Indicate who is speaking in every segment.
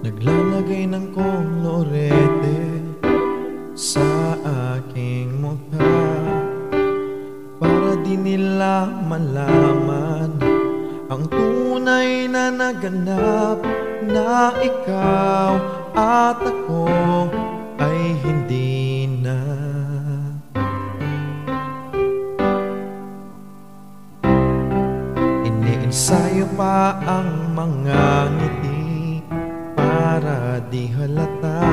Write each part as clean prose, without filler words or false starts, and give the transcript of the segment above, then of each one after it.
Speaker 1: Naglalagay ng kolorete sa aking mukha para di nila malaman ang tunay na naganap, na ikaw at ako ay hindi na. Iniensayo pa ang mga ngiti para di halata,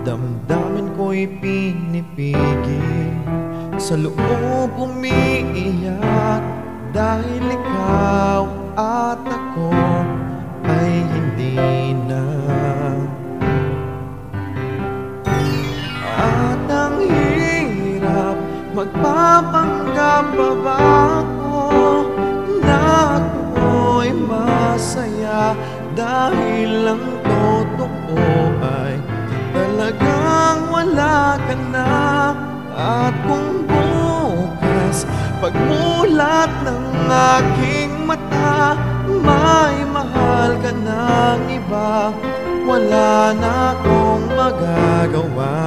Speaker 1: damdamin ko'y pinipigil, sa loob umiiyak, dahil ikaw at ako ay hindi na. At ang hirap, magpapanggap pa ba ako na ako'y masaya, dahil ang totoo ay talagang wala ka na. At kung bukas pagmulat ng aking mata, may mahal ka ng iba, wala na akong magagawa,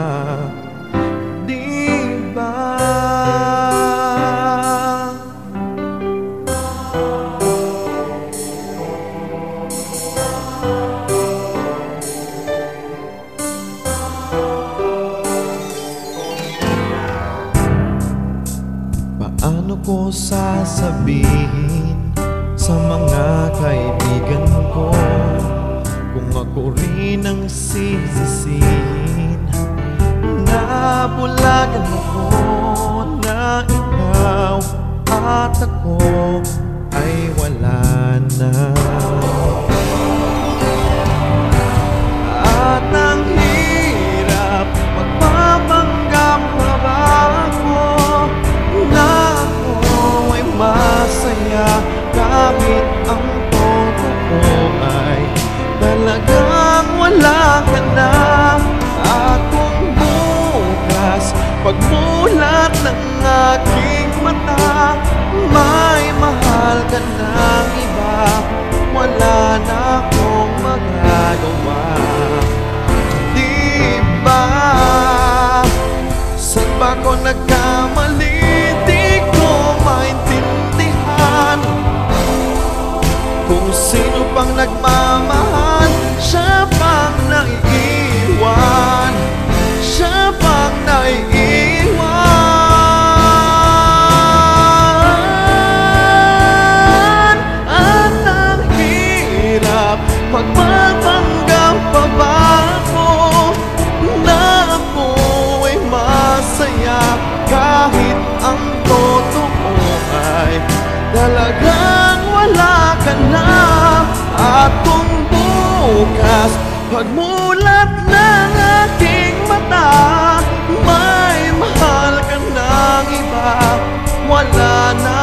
Speaker 1: di ba? Paano ko sasabihin sa mga kaibigan ko kung ako rin ang sisisihin? Nabulagan ako na ikaw at ako ay wala na. At ang hirap, magpapanggap pa ba ako na ako ay masaya, kahit ang totoo ay talagang wala ka na. At kung bukas pagmulat ng aking mata, may mahal ka ng iba, wala na akong magagawa, di ba? Saan ba ko nagkamali? Di ko maintindihan. Kung sino pang nagmamahal, siya pang naiiwan, siya pang naiiwan. At ang hirap, magpapanggap pa ba ako na ako ay masaya, kahit ang totoo ay talagang wala ka na. At kung bukas pagmulat ng aking mata, may mahal ka ng iba, wala na